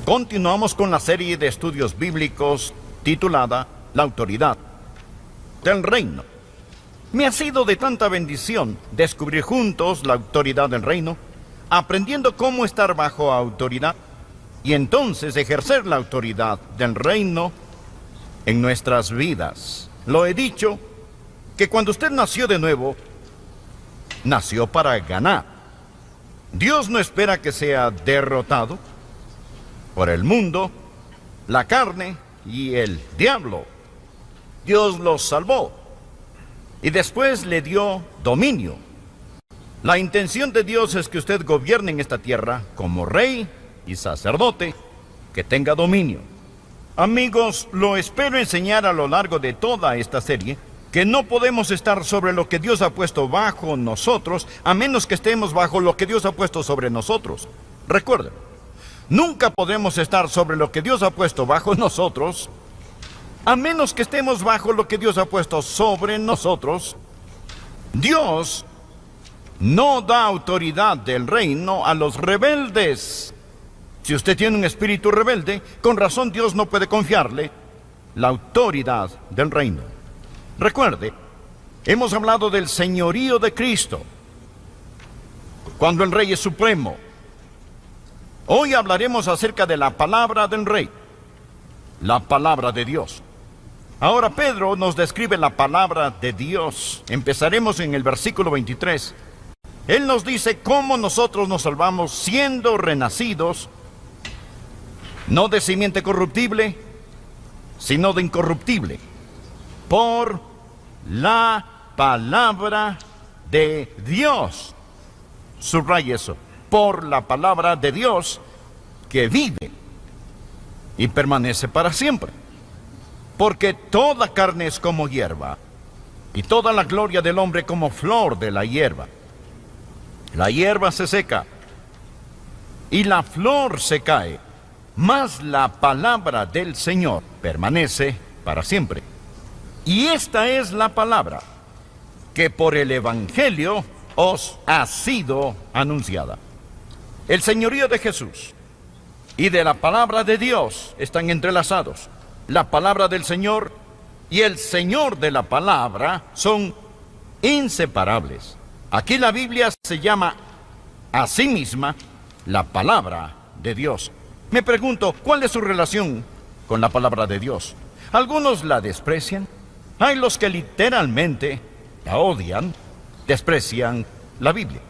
Continuamos con la serie de estudios bíblicos titulada La autoridad del reino. Me ha sido de tanta bendición descubrir juntos la autoridad del reino, aprendiendo cómo estar bajo autoridad y entonces ejercer la autoridad del reino en nuestras vidas. Lo he dicho, que cuando usted nació de nuevo, nació para ganar. Dios no espera que sea derrotado por el mundo, la carne y el diablo. Dios los salvó y después le dio dominio. La intención de Dios es que usted gobierne en esta tierra como rey y sacerdote, que tenga dominio. Amigos, lo espero enseñar a lo largo de toda esta serie, que no podemos estar sobre lo que Dios ha puesto bajo nosotros, a menos que estemos bajo lo que Dios ha puesto sobre nosotros. Recuerden, nunca podemos estar sobre lo que Dios ha puesto bajo nosotros, a menos que estemos bajo lo que Dios ha puesto sobre nosotros. Dios no da autoridad del reino a los rebeldes. Si usted tiene un espíritu rebelde, con razón Dios no puede confiarle la autoridad del reino. Recuerde, hemos hablado del señorío de Cristo, cuando el Rey es supremo. Hoy hablaremos acerca de la palabra del Rey, la palabra de Dios. Ahora Pedro nos describe la palabra de Dios. Empezaremos en el versículo 23. Él nos dice cómo nosotros nos salvamos siendo renacidos, no de simiente corruptible, sino de incorruptible, por la palabra de Dios. Subraya eso. Por la palabra de Dios que vive y permanece para siempre. Porque toda carne es como hierba, y toda la gloria del hombre como flor de la hierba. La hierba se seca, y la flor se cae, mas la palabra del Señor permanece para siempre. Y esta es la palabra que por el Evangelio os ha sido anunciada. El señorío de Jesús y de la palabra de Dios están entrelazados. La palabra del Señor y el Señor de la palabra son inseparables. Aquí la Biblia se llama a sí misma la palabra de Dios. Me pregunto, ¿cuál es su relación con la palabra de Dios? Algunos la desprecian. Hay los que literalmente la odian, desprecian la Biblia.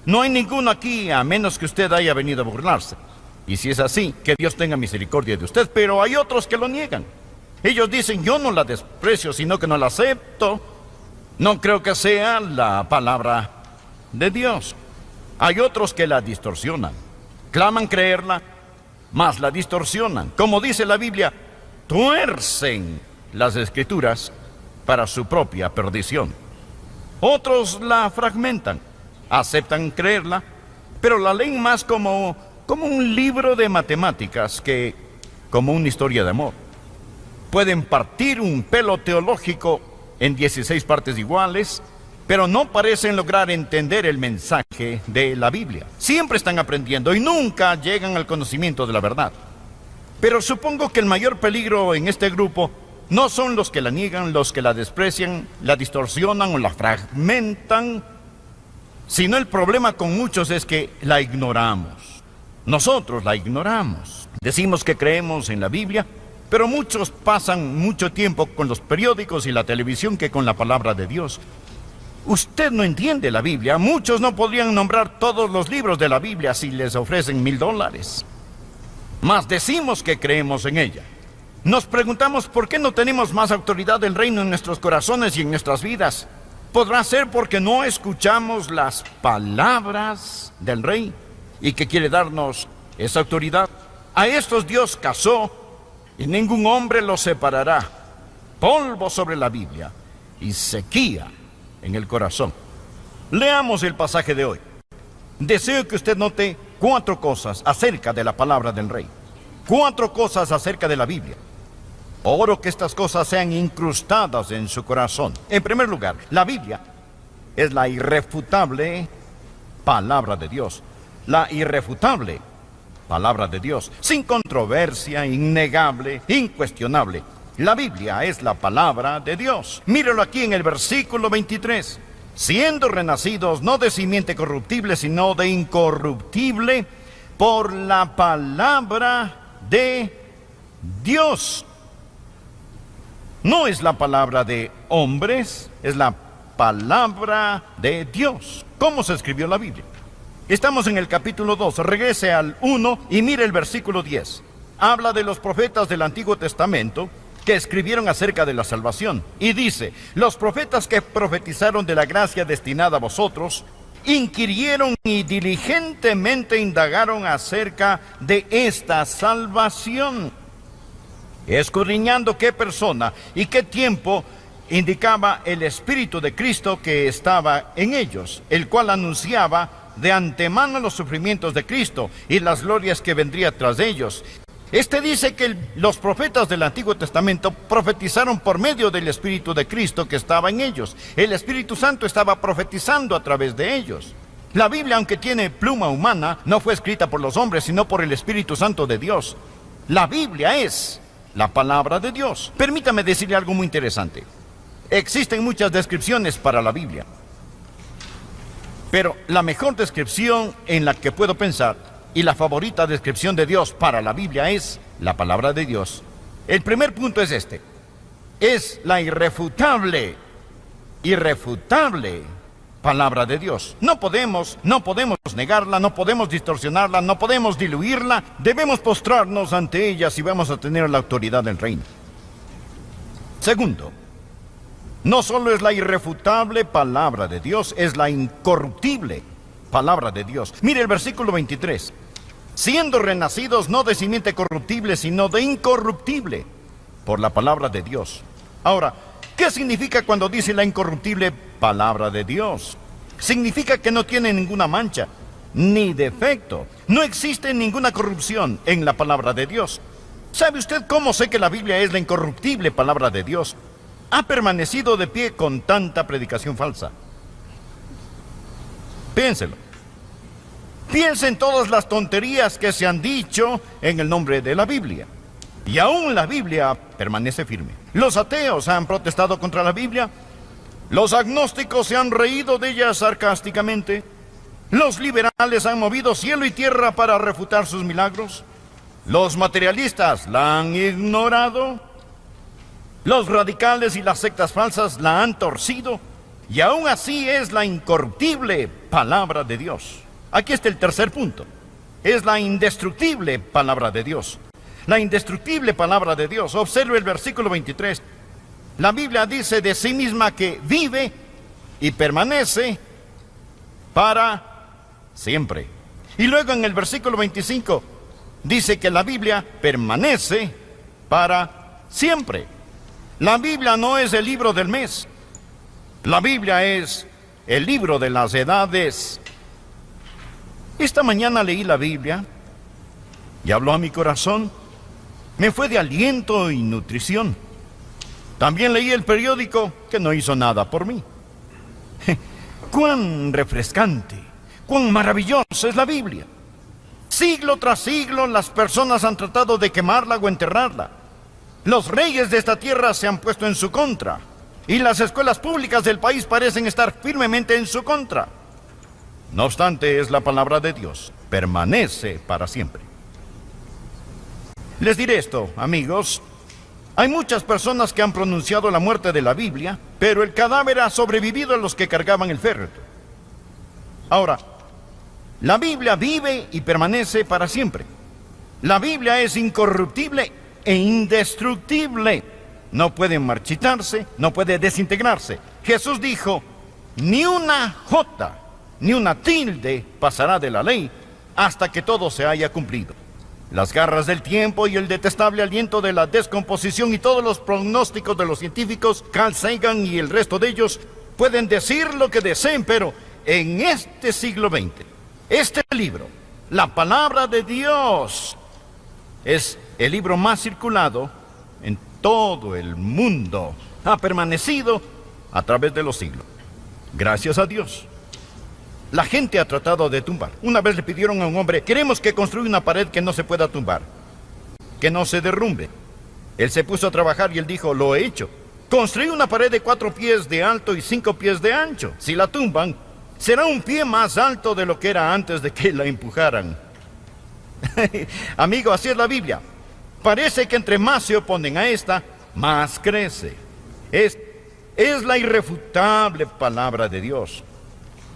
No hay ninguno aquí a menos que usted haya venido a burlarse. Y si es así, que Dios tenga misericordia de usted. Pero hay otros que lo niegan. Ellos dicen, yo no la desprecio, sino que no la acepto. No creo que sea la palabra de Dios. Hay otros que la distorsionan. Claman creerla, mas la distorsionan. Como dice la Biblia, tuercen las Escrituras para su propia perdición. Otros la fragmentan, aceptan creerla, pero la leen más como un libro de matemáticas que como una historia de amor. Pueden partir un pelo teológico en 16 partes iguales, pero no parecen lograr entender el mensaje de la Biblia. Siempre están aprendiendo y nunca llegan al conocimiento de la verdad. Pero supongo que el mayor peligro en este grupo no son los que la niegan, los que la desprecian, la distorsionan o la fragmentan, sino el problema con muchos es que la ignoramos. Nosotros la ignoramos. Decimos que creemos en la Biblia, pero muchos pasan mucho tiempo con los periódicos y la televisión que con la palabra de Dios. Usted no entiende la Biblia. Muchos no podrían nombrar todos los libros de la Biblia si les ofrecen $1000. Mas decimos que creemos en ella. Nos preguntamos por qué no tenemos más autoridad del reino en nuestros corazones y en nuestras vidas. ¿Podrá ser porque no escuchamos las palabras del Rey y que quiere darnos esa autoridad? A estos Dios casó y ningún hombre los separará. Polvo sobre la Biblia y sequía en el corazón. Leamos el pasaje de hoy. Deseo que usted note 4 cosas acerca de la palabra del Rey. 4 cosas acerca de la Biblia. Oro que estas cosas sean incrustadas en su corazón. En primer lugar, la Biblia es la irrefutable palabra de Dios. La irrefutable palabra de Dios, sin controversia, innegable, incuestionable. La Biblia es la palabra de Dios. Míralo aquí en el versículo 23. Siendo renacidos no de simiente corruptible, sino de incorruptible, por la palabra de Dios. No es la palabra de hombres, es la palabra de Dios. ¿Cómo se escribió la Biblia? Estamos en el capítulo 2, regrese al 1 y mire el versículo 10. Habla de los profetas del Antiguo Testamento que escribieron acerca de la salvación. Y dice, los profetas que profetizaron de la gracia destinada a vosotros, inquirieron y diligentemente indagaron acerca de esta salvación, escudriñando qué persona y qué tiempo indicaba el Espíritu de Cristo que estaba en ellos, el cual anunciaba de antemano los sufrimientos de Cristo y las glorias que vendría tras de ellos. Este dice que los profetas del Antiguo Testamento profetizaron por medio del Espíritu de Cristo que estaba en ellos. El Espíritu Santo estaba profetizando a través de ellos. La Biblia, aunque tiene pluma humana, no fue escrita por los hombres, sino por el Espíritu Santo de Dios. La Biblia es la palabra de Dios. Permítame decirle algo muy interesante. Existen muchas descripciones para la Biblia, pero la mejor descripción en la que puedo pensar y la favorita descripción de Dios para la Biblia es la palabra de Dios. El primer punto es este. Es la irrefutable palabra de Dios. No podemos negarla, no podemos distorsionarla, no podemos diluirla. Debemos postrarnos ante ella si vamos a tener la autoridad del reino. Segundo, no solo es la irrefutable palabra de Dios, es la incorruptible palabra de Dios. Mire el versículo 23. Siendo renacidos no de simiente corruptible, sino de incorruptible, por la palabra de Dios. Ahora, ¿qué significa cuando dice la incorruptible palabra de Dios? Significa que no tiene ninguna mancha, ni defecto. No existe ninguna corrupción en la palabra de Dios. ¿Sabe usted cómo sé que la Biblia es la incorruptible palabra de Dios? Ha permanecido de pie con tanta predicación falsa. Piénselo. Piensa en todas las tonterías que se han dicho en el nombre de la Biblia. Y aún la Biblia permanece firme. Los ateos han protestado contra la Biblia. Los agnósticos se han reído de ella sarcásticamente. Los liberales han movido cielo y tierra para refutar sus milagros. Los materialistas la han ignorado. Los radicales y las sectas falsas la han torcido. Y aún así es la incorruptible palabra de Dios. Aquí está el tercer punto. Es la indestructible palabra de Dios. La indestructible palabra de Dios. Observe el versículo 23. La Biblia dice de sí misma que vive y permanece para siempre. Y luego en el versículo 25 dice que la Biblia permanece para siempre. La Biblia no es el libro del mes. La Biblia es el libro de las edades. Esta mañana leí la Biblia y habló a mi corazón. Me fue de aliento y nutrición. También leí el periódico que no hizo nada por mí. Cuán refrescante, cuán maravillosa es la Biblia. Siglo tras siglo las personas han tratado de quemarla o enterrarla. Los reyes de esta tierra se han puesto en su contra. Y las escuelas públicas del país parecen estar firmemente en su contra. No obstante, es la palabra de Dios. Permanece para siempre. Les diré esto, amigos. Hay muchas personas que han pronunciado la muerte de la Biblia, pero el cadáver ha sobrevivido a los que cargaban el féretro. Ahora, la Biblia vive y permanece para siempre. La Biblia es incorruptible e indestructible. No puede marchitarse, no puede desintegrarse. Jesús dijo, ni una jota, ni una tilde pasará de la ley hasta que todo se haya cumplido. Las garras del tiempo y el detestable aliento de la descomposición y todos los pronósticos de los científicos, Carl Sagan y el resto de ellos, pueden decir lo que deseen, pero en este siglo XX, este libro, la palabra de Dios, es el libro más circulado en todo el mundo. Ha permanecido a través de los siglos. Gracias a Dios. la gente ha tratado de tumbar. Una vez le pidieron a un hombre: queremos que construya una pared que no se pueda tumbar, que no se derrumbe. Él se puso a trabajar y él dijo: lo he hecho. Construí una pared de 4 pies de alto y 5 pies de ancho. Si la tumban, será un pie más alto de lo que era antes de que la empujaran. Amigo, así es la Biblia. Parece que entre más se oponen a esta, más crece. Es la irrefutable palabra de Dios.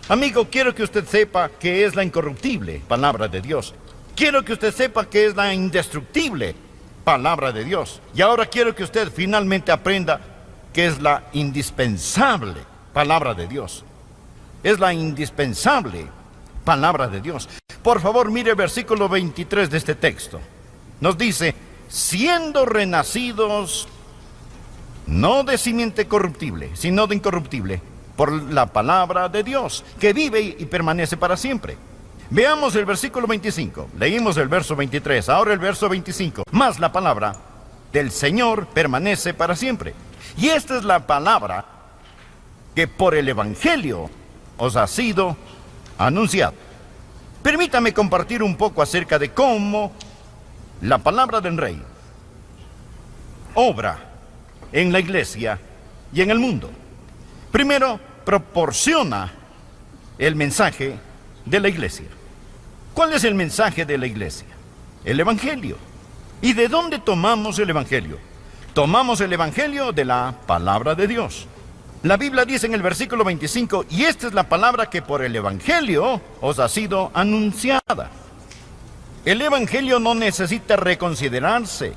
Amigo, quiero que usted sepa que es la incorruptible palabra de Dios. Quiero que usted sepa que es la indestructible palabra de Dios. Y ahora quiero que usted finalmente aprenda que es la indispensable palabra de Dios. Es la indispensable palabra de Dios. Por favor, mire el versículo 23 de este texto. Nos dice: siendo renacidos no de simiente corruptible, sino de incorruptible, por la palabra de Dios, que vive y permanece para siempre. Veamos el versículo 25. Leímos el verso 23, ahora el verso 25. Mas la palabra del Señor permanece para siempre. Y esta es la palabra que por el Evangelio os ha sido anunciada. Permítame compartir un poco acerca de cómo la palabra del Rey obra en la iglesia y en el mundo. Primero, proporciona el mensaje de la iglesia. ¿Cuál es el mensaje de la iglesia? El Evangelio. ¿Y de dónde tomamos el Evangelio? Tomamos el Evangelio de la palabra de Dios. La Biblia dice en el versículo 25: y esta es la palabra que por el Evangelio os ha sido anunciada. El Evangelio no necesita reconsiderarse.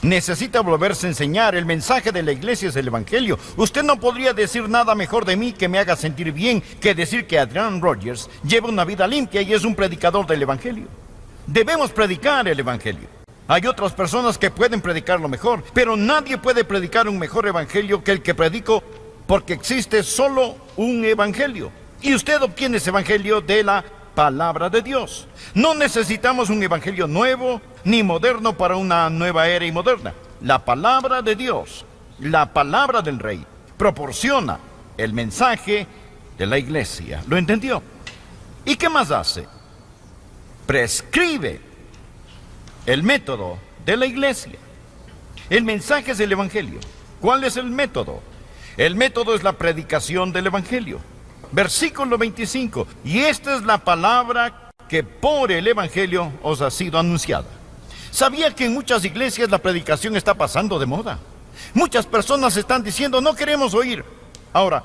Necesita volverse a enseñar. El mensaje de la iglesia es el Evangelio. Usted no podría decir nada mejor de mí que me haga sentir bien que decir que Adrian Rogers lleva una vida limpia y es un predicador del Evangelio. Debemos predicar el Evangelio. Hay otras personas que pueden predicarlo mejor, pero nadie puede predicar un mejor Evangelio que el que predico, porque existe solo un Evangelio. Y usted obtiene ese Evangelio de la palabra de Dios. No necesitamos un Evangelio nuevo ni moderno para una nueva era y moderna. La palabra de Dios, la palabra del Rey, proporciona el mensaje de la iglesia. ¿Lo entendió? ¿Y qué más hace? Prescribe el método de la iglesia. El mensaje es el Evangelio. ¿Cuál es el método? El método es la predicación del Evangelio. Versículo 25. Y esta es la palabra que por el Evangelio os ha sido anunciada. ¿Sabía que en muchas iglesias la predicación está pasando de moda? Muchas personas están diciendo: no queremos oír ahora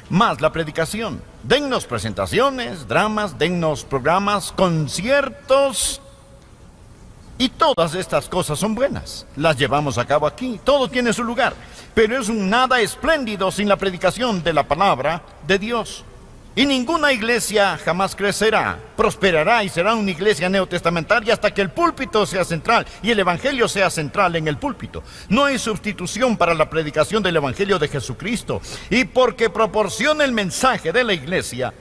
más la predicación. Dennos presentaciones, dramas, dennos programas, conciertos. Y todas estas cosas son buenas. Las llevamos a cabo aquí. Todo tiene su lugar. Pero es un nada espléndido sin la predicación de la palabra de Dios. Y ninguna iglesia jamás crecerá, prosperará y será una iglesia neotestamentaria hasta que el púlpito sea central y el Evangelio sea central en el púlpito. No hay sustitución para la predicación del Evangelio de Jesucristo. Y porque proporciona el mensaje de la iglesia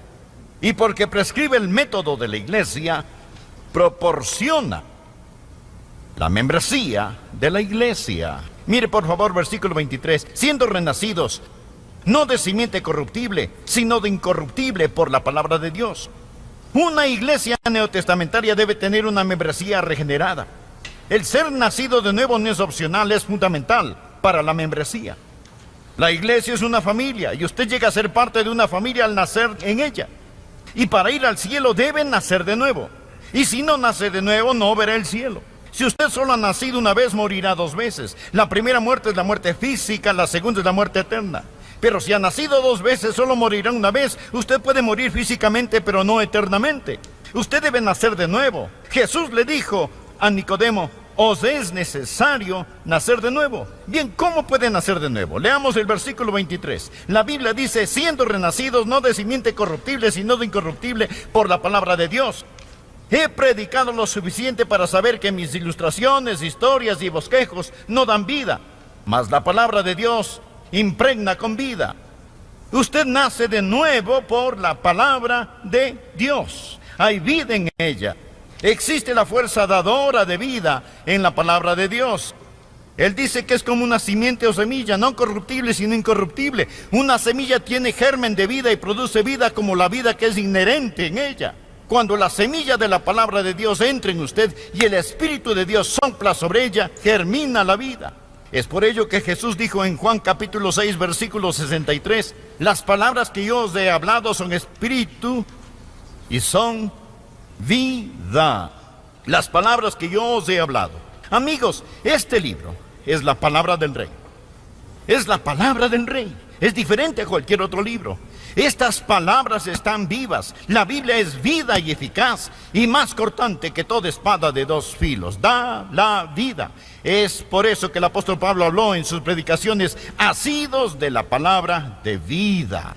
y porque prescribe el método de la iglesia, proporciona la membresía de la iglesia. Mire por favor versículo 23. Siendo renacidos no de simiente corruptible, sino de incorruptible por la palabra de Dios. Una iglesia neotestamentaria debe tener una membresía regenerada. El ser nacido de nuevo no es opcional, es fundamental para la membresía. La iglesia es una familia y usted llega a ser parte de una familia al nacer en ella. Y para ir al cielo debe nacer de nuevo. Y si no nace de nuevo, no verá el cielo. Si usted solo ha nacido una vez, morirá 2 veces. La primera muerte es la muerte física, la segunda es la muerte eterna. Pero si ha nacido 2 veces, solo morirá una vez. Usted puede morir físicamente, pero no eternamente. Usted debe nacer de nuevo. Jesús le dijo a Nicodemo: os es necesario nacer de nuevo. Bien, ¿cómo puede nacer de nuevo? Leamos el versículo 23. La Biblia dice: siendo renacidos no de simiente corruptible, sino de incorruptible por la palabra de Dios. He predicado lo suficiente para saber que mis ilustraciones, historias y bosquejos no dan vida, mas la palabra de Dios impregna con vida. Usted nace de nuevo por la palabra de Dios. Hay vida en ella. Existe la fuerza dadora de vida en la palabra de Dios. Él dice que es como una simiente o semilla, no corruptible sino incorruptible. Una semilla tiene germen de vida y produce vida como la vida que es inherente en ella. Cuando la semilla de la palabra de Dios entra en usted y el Espíritu de Dios sopla sobre ella, germina la vida. Es por ello que Jesús dijo en Juan capítulo 6, versículo 63, las palabras que yo os he hablado son espíritu y son vida. Las palabras que yo os he hablado. Amigos, este libro es la palabra del Rey. Es la palabra del Rey. Es diferente a cualquier otro libro. Estas palabras están vivas. La Biblia es vida y eficaz y más cortante que toda espada de dos filos. Da la vida. Es por eso que el apóstol Pablo habló en sus predicaciones, asidos de la palabra de vida.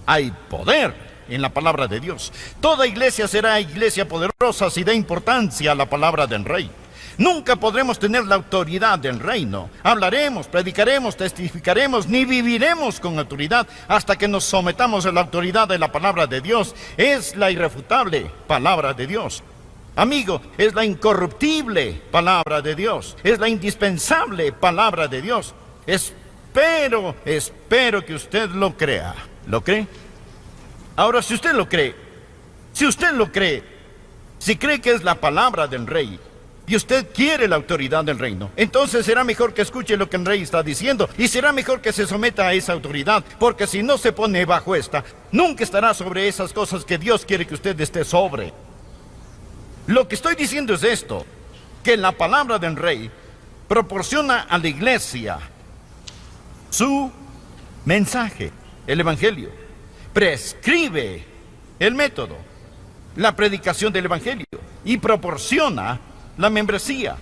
Hay poder en la palabra de Dios. Toda iglesia será iglesia poderosa si da importancia a la palabra del Rey. Nunca podremos tener la autoridad del reino. Hablaremos, predicaremos, testificaremos, ni viviremos con autoridad hasta que nos sometamos a la autoridad de la palabra de Dios. Es la irrefutable palabra de Dios. Amigo, es la incorruptible palabra de Dios. Es la indispensable palabra de Dios. Espero que usted lo crea. ¿Lo cree? Ahora, si usted lo cree, si cree que es la palabra del Rey, y usted quiere la autoridad del reino, entonces será mejor que escuche lo que el Rey está diciendo, y será mejor que se someta a esa autoridad, porque si no se pone bajo esta, nunca estará sobre esas cosas que Dios quiere que usted esté sobre. Lo que estoy diciendo es esto, que la palabra del Rey proporciona a la iglesia su mensaje, el Evangelio. Prescribe el método, la predicación del Evangelio, y proporciona la membresía.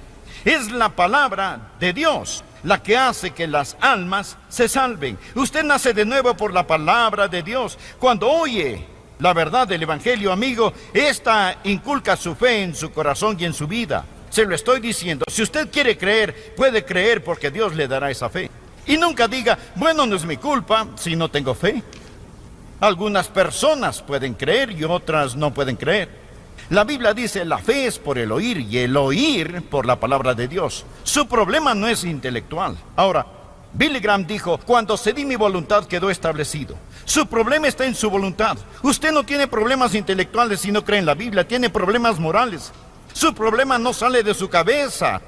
Es la palabra de Dios la que hace que las almas se salven. Usted nace de nuevo por la palabra de Dios. Cuando oye la verdad del Evangelio, amigo, esta inculca su fe en su corazón y en su vida. Se lo estoy diciendo. Si usted quiere creer, puede creer porque Dios le dará esa fe. Y nunca diga, bueno, no es mi culpa si no tengo fe. Algunas personas pueden creer y otras no pueden creer. La Biblia dice, la fe es por el oír y el oír por la palabra de Dios. Su problema no es intelectual. Ahora, Billy Graham dijo, cuando cedí mi voluntad quedó establecido. Su problema está en su voluntad. Usted no tiene problemas intelectuales si no cree en la Biblia, tiene problemas morales. Su problema no sale de su cabeza,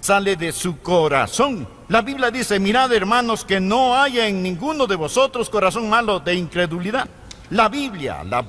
sale de su corazón. La Biblia dice, mirad hermanos, que no haya en ninguno de vosotros corazón malo de incredulidad. La Biblia, la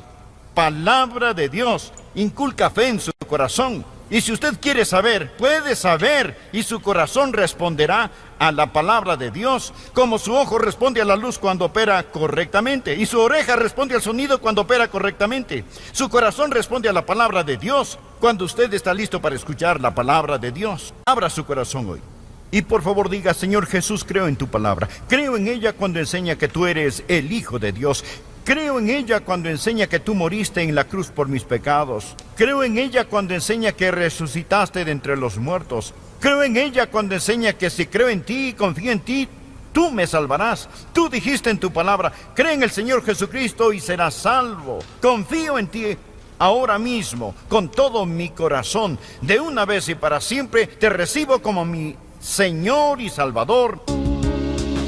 palabra de Dios, inculca fe en su corazón. Y si usted quiere saber, puede saber, y su corazón responderá a la palabra de Dios, como su ojo responde a la luz cuando opera correctamente, y su oreja responde al sonido cuando opera correctamente. Su corazón responde a la palabra de Dios cuando usted está listo para escuchar la palabra de Dios. Abra su corazón hoy. Y por favor diga, Señor Jesús, creo en tu palabra. Creo en ella cuando enseña que tú eres el Hijo de Dios. Creo en ella cuando enseña que tú moriste en la cruz por mis pecados. Creo en ella cuando enseña que resucitaste de entre los muertos. Creo en ella cuando enseña que si creo en ti y confío en ti, tú me salvarás. Tú dijiste en tu palabra, cree en el Señor Jesucristo y serás salvo. Confío en ti ahora mismo, con todo mi corazón. De una vez y para siempre te recibo como mi Señor y Salvador.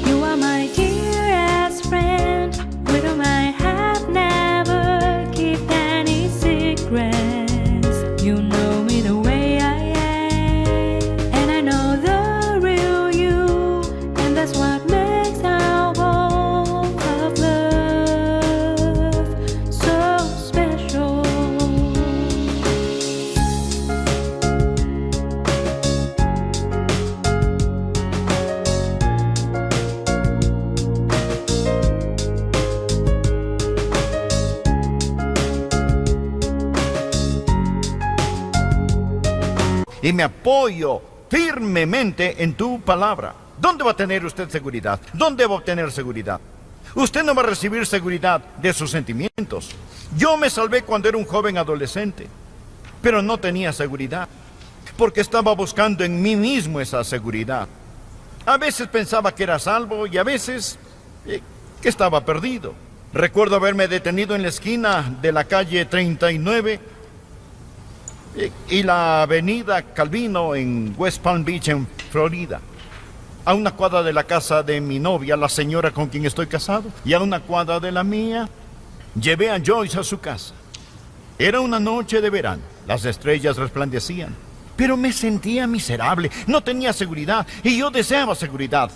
You are my dearest friend, with whom I have never kept any secrets. You know me the way I am, and I know the real you, and that's what makes our walk of love so special. Y me apoyo firmemente en tu palabra. ¿Dónde va a tener usted seguridad? ¿Dónde va a obtener seguridad? Usted no va a recibir seguridad de sus sentimientos. Yo me salvé cuando era un joven adolescente, pero no tenía seguridad, porque estaba buscando en mí mismo esa seguridad. A veces pensaba que era salvo y a veces que estaba perdido. Recuerdo haberme detenido en la esquina de la calle 39 y la avenida Calvino en West Palm Beach, en Florida. A una cuadra de la casa de mi novia, la señora con quien estoy casado, y a una cuadra de la mía, llevé a Joyce a su casa. Era una noche de verano, las estrellas resplandecían, pero me sentía miserable, no tenía seguridad, y yo deseaba seguridad.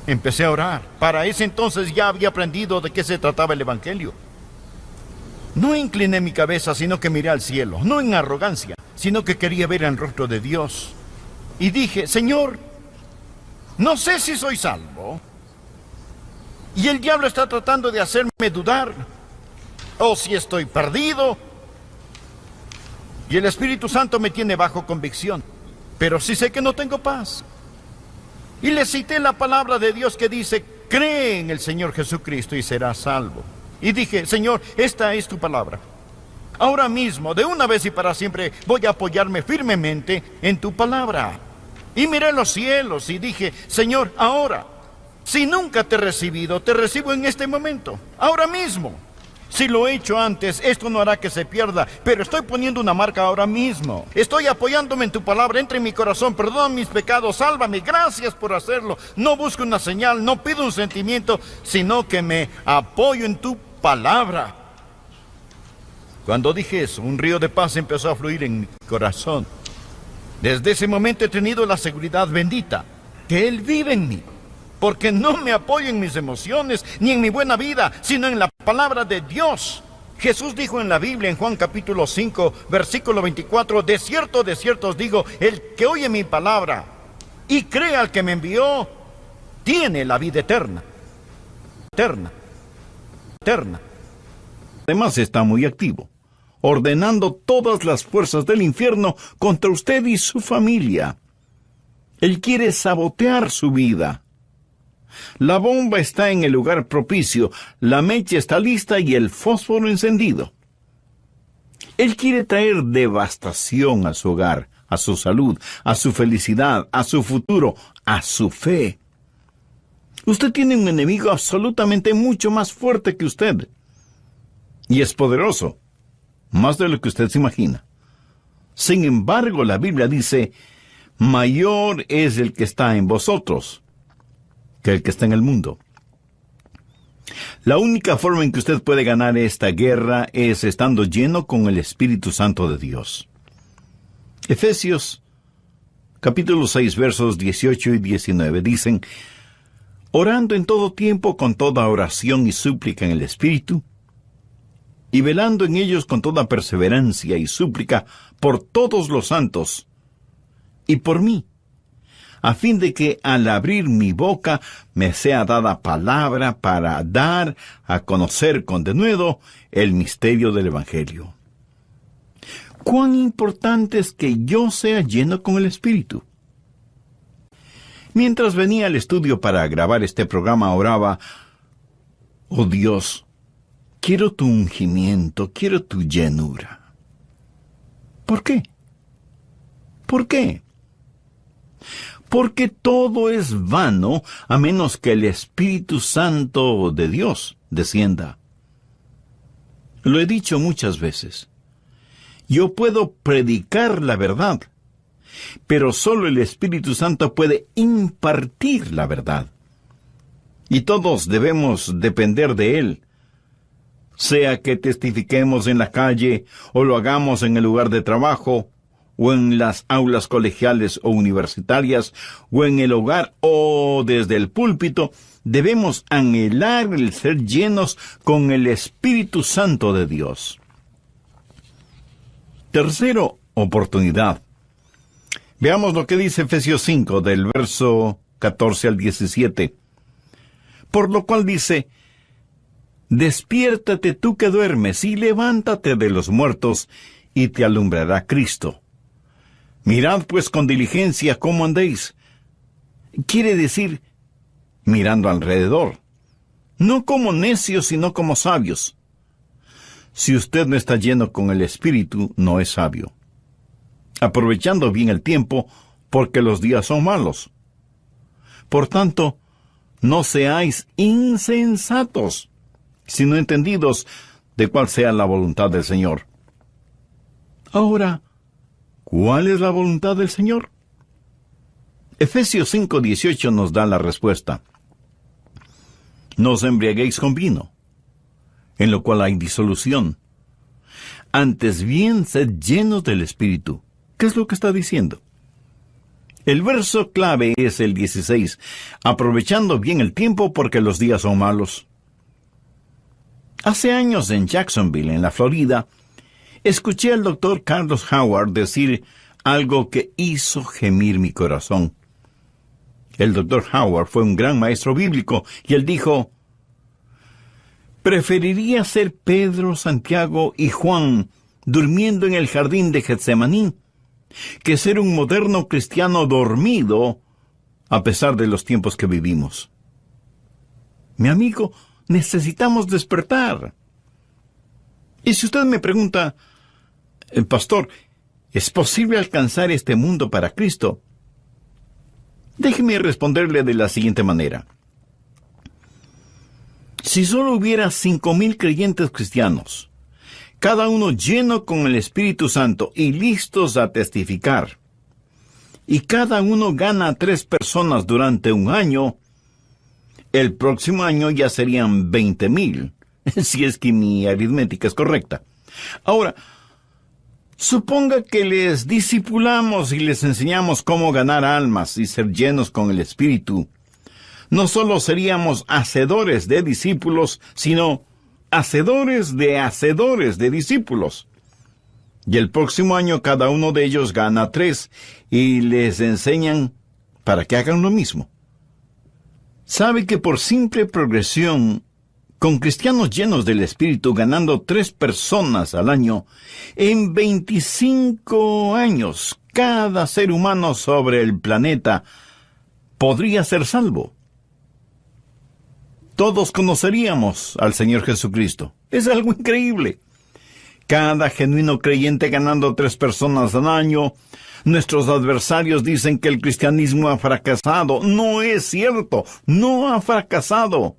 Empecé a orar. Para ese entonces ya había aprendido de qué se trataba el Evangelio. No incliné mi cabeza, sino que miré al cielo, no en arrogancia, sino que quería ver el rostro de Dios. Y dije, Señor, no sé si soy salvo. Y el diablo está tratando de hacerme dudar. O si estoy perdido. Y el Espíritu Santo me tiene bajo convicción. Pero sí sé que no tengo paz. Y le cité la palabra de Dios que dice, cree en el Señor Jesucristo y serás salvo. Y dije, Señor, esta es tu palabra. Ahora mismo, de una vez y para siempre, voy a apoyarme firmemente en tu palabra. Y miré los cielos y dije, Señor, ahora, si nunca te he recibido, te recibo en este momento, ahora mismo. Si lo he hecho antes, esto no hará que se pierda, pero estoy poniendo una marca ahora mismo. Estoy apoyándome en tu palabra, entra en mi corazón, perdona mis pecados, sálvame, gracias por hacerlo. No busco una señal, no pido un sentimiento, sino que me apoyo en tu palabra. Cuando dije eso, un río de paz empezó a fluir en mi corazón. Desde ese momento he tenido la seguridad bendita que Él vive en mí. Porque no me apoyo en mis emociones ni en mi buena vida, sino en la palabra de Dios. Jesús dijo en la Biblia, en Juan capítulo 5, versículo 24, de cierto os digo, el que oye mi palabra y cree al que me envió, tiene la vida eterna. Eterna. Además está muy activo, ordenando todas las fuerzas del infierno contra usted y su familia. Él quiere sabotear su vida. La bomba está en el lugar propicio, la mecha está lista y el fósforo encendido. Él quiere traer devastación a su hogar, a su salud, a su felicidad, a su futuro, a su fe. Usted tiene un enemigo absolutamente mucho más fuerte que usted. Y es poderoso, más de lo que usted se imagina. Sin embargo, la Biblia dice, mayor es el que está en vosotros que el que está en el mundo. La única forma en que usted puede ganar esta guerra es estando lleno con el Espíritu Santo de Dios. Efesios, capítulo 6, versos 18 y 19 dicen, orando en todo tiempo con toda oración y súplica en el Espíritu, y velando en ellos con toda perseverancia y súplica por todos los santos, y por mí, a fin de que al abrir mi boca me sea dada palabra para dar a conocer con denuedo el misterio del Evangelio. ¿Cuán importante es que yo sea lleno con el Espíritu? Mientras venía al estudio para grabar este programa, oraba, oh Dios, quiero tu ungimiento, quiero tu llenura. ¿Por qué? ¿Por qué? Porque todo es vano a menos que el Espíritu Santo de Dios descienda. Lo he dicho muchas veces. Yo puedo predicar la verdad, pero solo el Espíritu Santo puede impartir la verdad. Y todos debemos depender de Él. Sea que testifiquemos en la calle, o lo hagamos en el lugar de trabajo, o en las aulas colegiales o universitarias, o en el hogar, o desde el púlpito, debemos anhelar el ser llenos con el Espíritu Santo de Dios. Tercero, oportunidad. Veamos lo que dice Efesios 5, del verso 14 al 17. Por lo cual dice, despiértate tú que duermes, y levántate de los muertos, y te alumbrará Cristo. Mirad pues con diligencia cómo andéis. Quiere decir, mirando alrededor. No como necios, sino como sabios. Si usted no está lleno con el Espíritu, no es sabio. Aprovechando bien el tiempo, porque los días son malos. Por tanto, no seáis insensatos, sino entendidos de cuál sea la voluntad del Señor. Ahora, ¿cuál es la voluntad del Señor? Efesios 5:18 nos da la respuesta. No os embriaguéis con vino, en lo cual hay disolución. Antes bien, sed llenos del Espíritu. ¿Qué es lo que está diciendo? El verso clave es el 16. Aprovechando bien el tiempo porque los días son malos. Hace años en Jacksonville, en la Florida, escuché al doctor Carlos Howard decir algo que hizo gemir mi corazón. El doctor Howard fue un gran maestro bíblico y él dijo: preferiría ser Pedro, Santiago y Juan durmiendo en el jardín de Getsemaní que ser un moderno cristiano dormido a pesar de los tiempos que vivimos. Mi amigo, necesitamos despertar. Y si usted me pregunta, pastor, ¿es posible alcanzar este mundo para Cristo? Déjeme responderle de la siguiente manera. Si solo hubiera 5,000 creyentes cristianos, cada uno lleno con el Espíritu Santo y listos a testificar, y cada uno gana a 3 personas durante un año, el próximo año ya serían 20,000, si es que mi aritmética es correcta. Ahora, suponga que les discipulamos y les enseñamos cómo ganar almas y ser llenos con el Espíritu. No solo seríamos hacedores de discípulos, sino hacedores de discípulos. Y el próximo año cada uno de ellos gana 3 y les enseñan para que hagan lo mismo. ¿Sabe que por simple progresión, con cristianos llenos del Espíritu ganando 3 personas al año, en 25 años cada ser humano sobre el planeta podría ser salvo? Todos conoceríamos al Señor Jesucristo. Es algo increíble. Cada genuino creyente ganando 3 personas al año. Nuestros adversarios dicen que el cristianismo ha fracasado. No es cierto. No ha fracasado.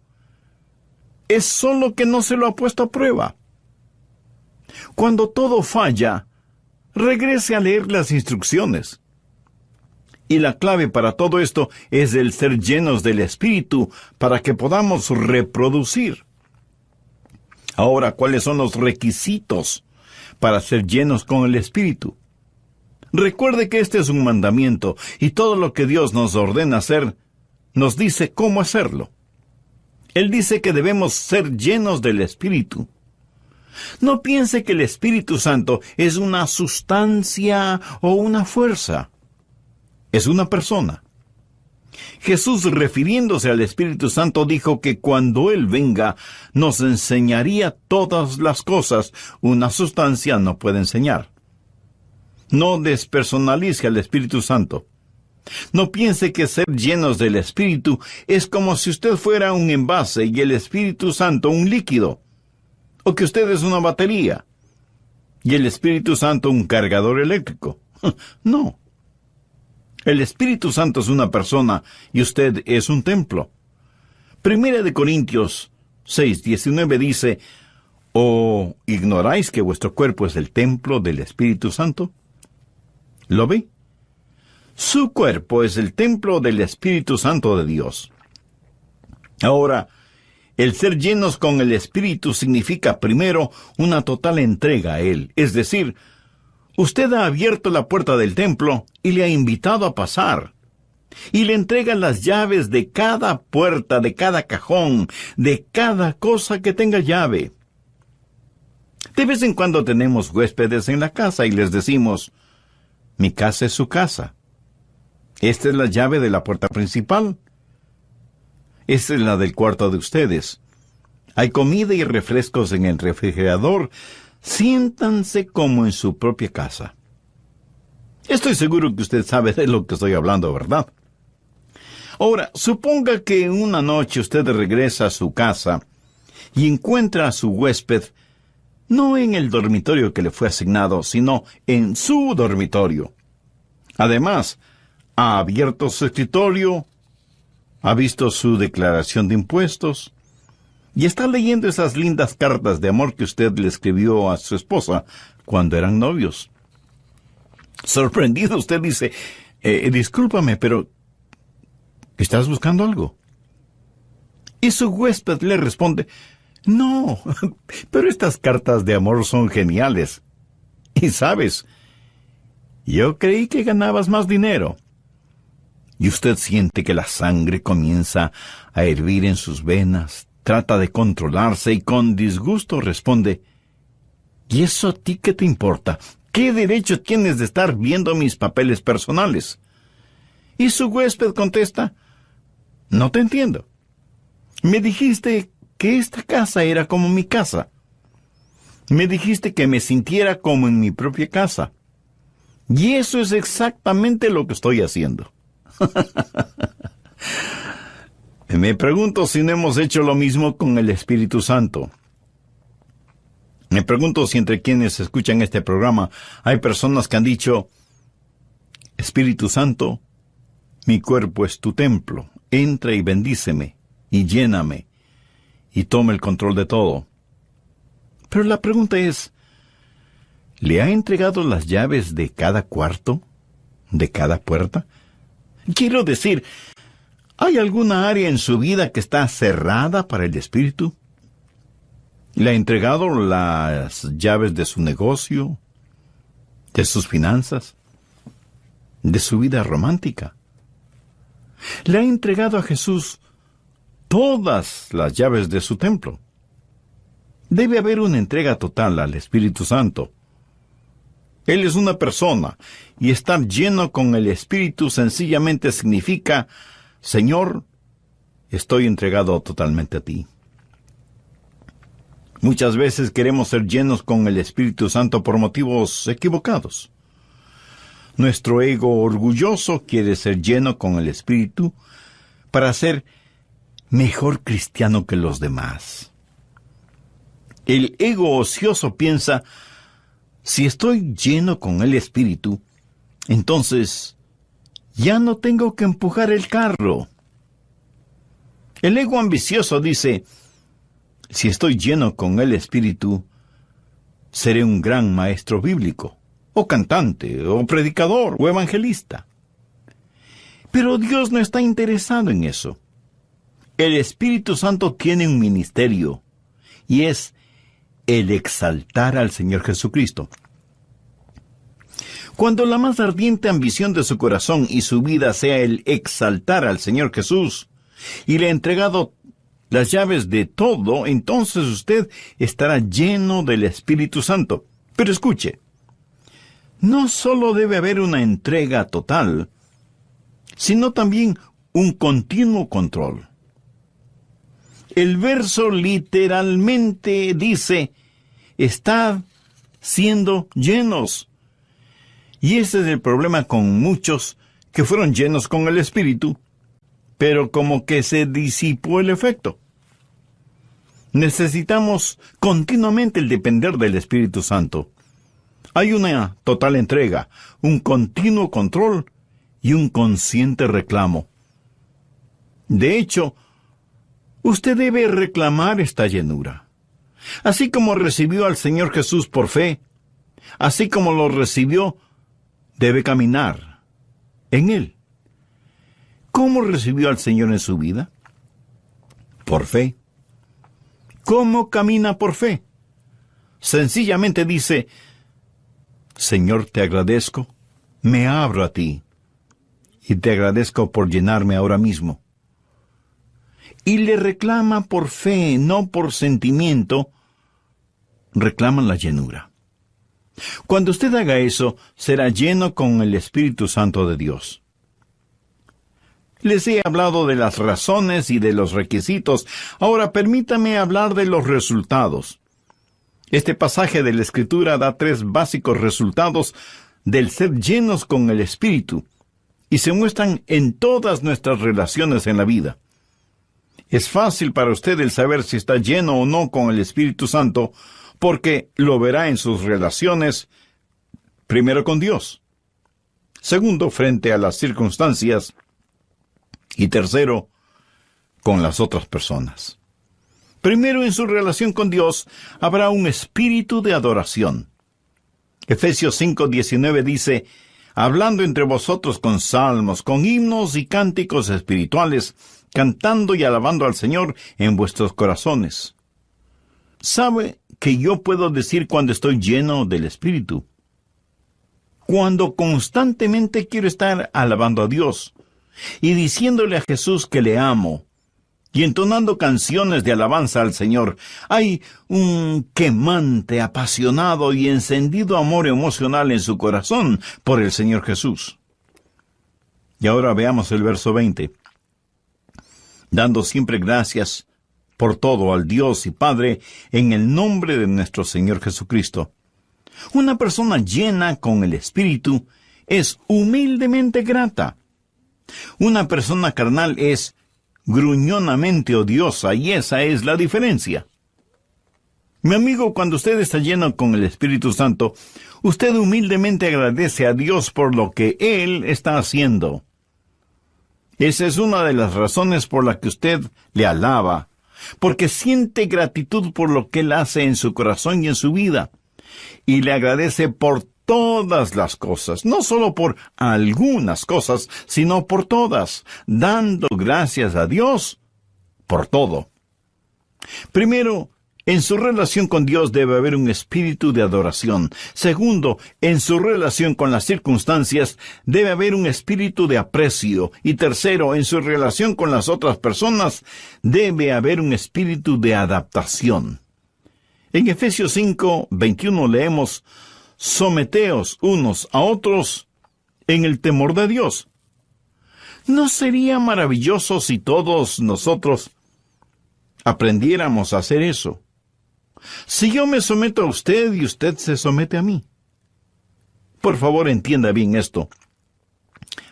Es solo que no se lo ha puesto a prueba. Cuando todo falla, regrese a leer las instrucciones. Y la clave para todo esto es el ser llenos del Espíritu para que podamos reproducir. Ahora, ¿cuáles son los requisitos para ser llenos con el Espíritu? Recuerde que este es un mandamiento y todo lo que Dios nos ordena hacer, nos dice cómo hacerlo. Él dice que debemos ser llenos del Espíritu. No piense que el Espíritu Santo es una sustancia o una fuerza. Es una persona. Jesús, refiriéndose al Espíritu Santo, dijo que cuando Él venga, nos enseñaría todas las cosas. Una sustancia no puede enseñar. No despersonalice al Espíritu Santo. No piense que ser llenos del Espíritu es como si usted fuera un envase y el Espíritu Santo un líquido, o que usted es una batería y el Espíritu Santo un cargador eléctrico. No. El Espíritu Santo es una persona y usted es un templo. 1 Corintios 6:19 dice: ¿O ignoráis que vuestro cuerpo es el templo del Espíritu Santo? ¿Lo ve? Su cuerpo es el templo del Espíritu Santo de Dios. Ahora, el ser llenos con el Espíritu significa primero una total entrega a Él, es decir, usted ha abierto la puerta del templo y le ha invitado a pasar. Y le entrega las llaves de cada puerta, de cada cajón, de cada cosa que tenga llave. De vez en cuando tenemos huéspedes en la casa y les decimos: mi casa es su casa. Esta es la llave de la puerta principal. Esta es la del cuarto de ustedes. Hay comida y refrescos en el refrigerador. Siéntanse como en su propia casa. Estoy seguro que usted sabe de lo que estoy hablando, ¿verdad? Ahora, suponga que una noche usted regresa a su casa y encuentra a su huésped no en el dormitorio que le fue asignado, sino en su dormitorio. Además, ha abierto su escritorio, ha visto su declaración de impuestos, y está leyendo esas lindas cartas de amor que usted le escribió a su esposa cuando eran novios. Sorprendido, usted dice: discúlpame, pero ¿Estás buscando algo? Y su huésped le responde, no, pero estas cartas de amor son geniales. Y sabes, yo creí que ganabas más dinero. Y usted siente que la sangre comienza a hervir en sus venas, trata de controlarse y con disgusto responde, ¿y eso a ti qué te importa? ¿Qué derecho tienes de estar viendo mis papeles personales? Y su huésped contesta, no te entiendo. Me dijiste que esta casa era como mi casa. Me dijiste que me sintiera como en mi propia casa. Y eso es exactamente lo que estoy haciendo. Me pregunto si no hemos hecho lo mismo con el Espíritu Santo. Me pregunto si entre quienes escuchan este programa hay personas que han dicho, Espíritu Santo, mi cuerpo es tu templo, entra y bendíceme, y lléname, y toma el control de todo. Pero la pregunta es, ¿le ha entregado las llaves de cada cuarto, de cada puerta? Quiero decir, ¿hay alguna área en su vida que está cerrada para el Espíritu? ¿Le ha entregado las llaves de su negocio, de sus finanzas, de su vida romántica? ¿Le ha entregado a Jesús todas las llaves de su templo? Debe haber una entrega total al Espíritu Santo. Él es una persona, y estar lleno con el Espíritu sencillamente significa, Señor, estoy entregado totalmente a ti. Muchas veces queremos ser llenos con el Espíritu Santo por motivos equivocados. Nuestro ego orgulloso quiere ser lleno con el Espíritu para ser mejor cristiano que los demás. El ego ocioso piensa, si estoy lleno con el Espíritu, entonces ya no tengo que empujar el carro. El ego ambicioso dice, si estoy lleno con el Espíritu, seré un gran maestro bíblico, o cantante, o predicador, o evangelista. Pero Dios no está interesado en eso. El Espíritu Santo tiene un ministerio, y es el exaltar al Señor Jesucristo. Cuando la más ardiente ambición de su corazón y su vida sea el exaltar al Señor Jesús, y le ha entregado las llaves de todo, entonces usted estará lleno del Espíritu Santo. Pero escuche, no solo debe haber una entrega total, sino también un continuo control. El verso literalmente dice, estad siendo llenos. Y ese es el problema con muchos que fueron llenos con el Espíritu, pero como que se disipó el efecto. Necesitamos continuamente el depender del Espíritu Santo. Hay una total entrega, un continuo control y un consciente reclamo. De hecho, usted debe reclamar esta llenura. Así como recibió al Señor Jesús por fe, así como lo recibió, debe caminar en Él. ¿Cómo recibió al Señor en su vida? Por fe. ¿Cómo camina por fe? Sencillamente dice, Señor, te agradezco, me abro a ti, y te agradezco por llenarme ahora mismo. Y le reclama por fe, no por sentimiento, reclaman la llenura. Cuando usted haga eso, será lleno con el Espíritu Santo de Dios. Les he hablado de las razones y de los requisitos. Ahora permítame hablar de los resultados. Este pasaje de la Escritura da 3 básicos resultados del ser llenos con el Espíritu, y se muestran en todas nuestras relaciones en la vida. Es fácil para usted el saber si está lleno o no con el Espíritu Santo, porque lo verá en sus relaciones, primero con Dios, segundo, frente a las circunstancias, y tercero, con las otras personas. Primero, en su relación con Dios, habrá un espíritu de adoración. Efesios 5:19 dice, hablando entre vosotros con salmos, con himnos y cánticos espirituales, cantando y alabando al Señor en vuestros corazones. ¿Sabe que yo puedo decir cuando estoy lleno del Espíritu? Cuando constantemente quiero estar alabando a Dios y diciéndole a Jesús que le amo y entonando canciones de alabanza al Señor, hay un quemante, apasionado y encendido amor emocional en su corazón por el Señor Jesús. Y ahora veamos el verso 20. Dando siempre gracias por todo al Dios y Padre en el nombre de nuestro Señor Jesucristo. Una persona llena con el Espíritu es humildemente grata. Una persona carnal es gruñonamente odiosa, y esa es la diferencia. Mi amigo, cuando usted está lleno con el Espíritu Santo, usted humildemente agradece a Dios por lo que Él está haciendo. Esa es una de las razones por la que usted le alaba, porque siente gratitud por lo que Él hace en su corazón y en su vida, y le agradece por todas las cosas, no solo por algunas cosas, sino por todas, dando gracias a Dios por todo. Primero, en su relación con Dios debe haber un espíritu de adoración. Segundo, en su relación con las circunstancias debe haber un espíritu de aprecio. Y tercero, en su relación con las otras personas debe haber un espíritu de adaptación. En Efesios 5:21 leemos: someteos unos a otros en el temor de Dios. ¿No sería maravilloso si todos nosotros aprendiéramos a hacer eso? Si yo me someto a usted y usted se somete a mí. Por favor, entienda bien esto.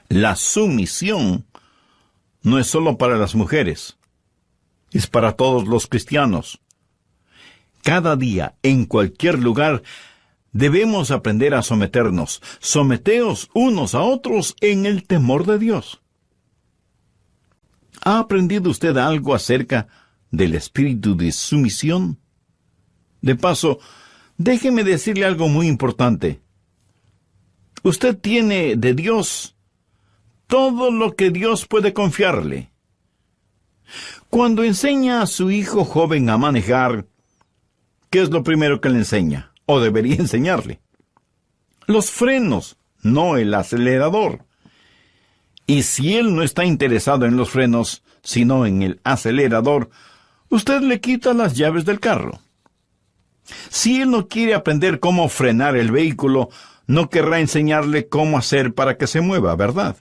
La sumisión no es solo para las mujeres, es para todos los cristianos. Cada día, en cualquier lugar, debemos aprender a someternos. Someteos unos a otros en el temor de Dios. ¿Ha aprendido usted algo acerca del espíritu de sumisión? De paso, déjeme decirle algo muy importante. Usted tiene de Dios todo lo que Dios puede confiarle. Cuando enseña a su hijo joven a manejar, ¿qué es lo primero que le enseña? O debería enseñarle. Los frenos, no el acelerador. Y si él no está interesado en los frenos, sino en el acelerador, usted le quita las llaves del carro. Si él no quiere aprender cómo frenar el vehículo, no querrá enseñarle cómo hacer para que se mueva, ¿verdad?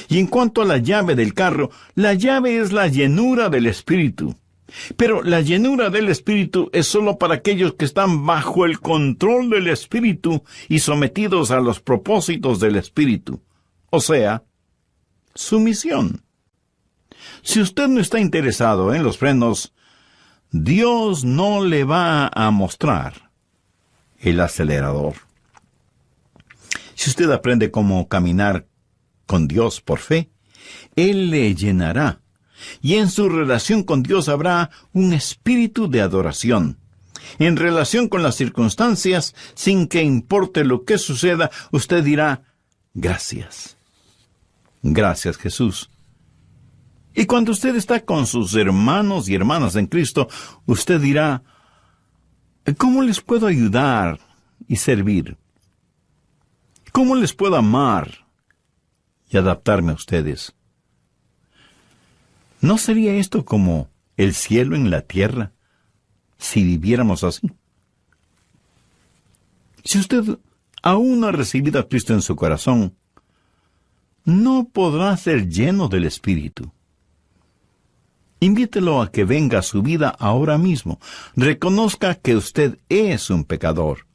Y en cuanto a la llave del carro, la llave es la llenura del Espíritu. Pero la llenura del Espíritu es solo para aquellos que están bajo el control del Espíritu y sometidos a los propósitos del Espíritu. O sea, sumisión. Si usted no está interesado en los frenos, Dios no le va a mostrar el acelerador. Si usted aprende cómo caminar con Dios por fe, Él le llenará. Y en su relación con Dios habrá un espíritu de adoración. En relación con las circunstancias, sin que importe lo que suceda, usted dirá: gracias. Gracias, Jesús. Y cuando usted está con sus hermanos y hermanas en Cristo, usted dirá: ¿cómo les puedo ayudar y servir? ¿Cómo les puedo amar y adaptarme a ustedes? ¿No sería esto como el cielo en la tierra si viviéramos así? Si usted aún no ha recibido a Cristo en su corazón, no podrá ser lleno del Espíritu. Invítelo a que venga a su vida ahora mismo. Reconozca que usted es un pecador.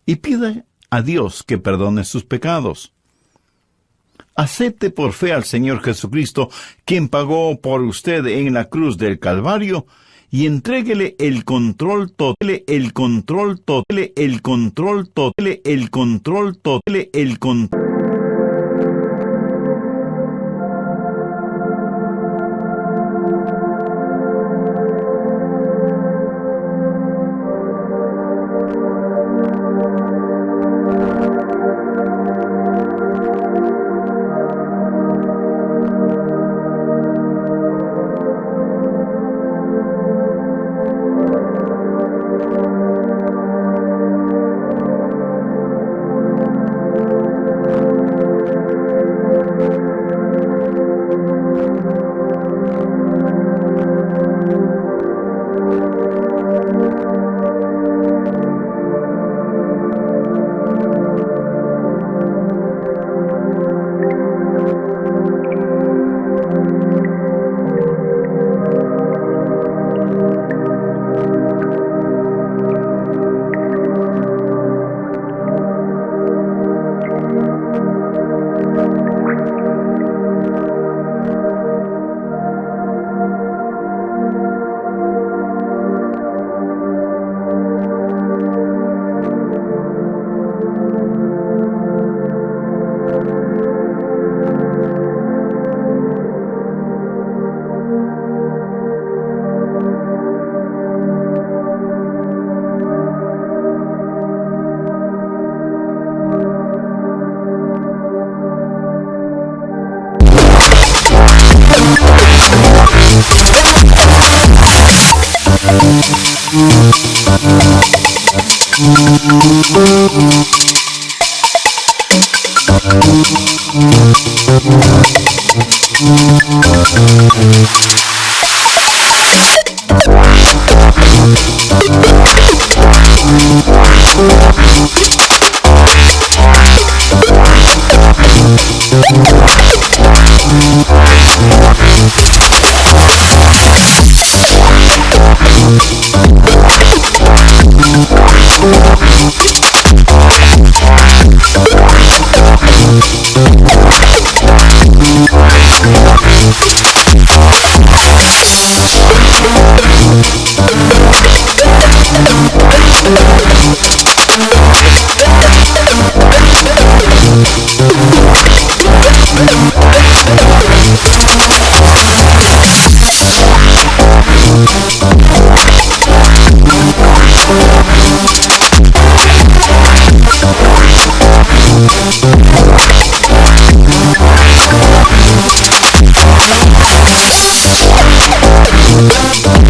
Y pida a Dios que perdone sus pecados. Acepte por fe al Señor Jesucristo, quien pagó por usted en la cruz del Calvario, y entréguele el control total, el control total, el control total, el control total, el control. Thank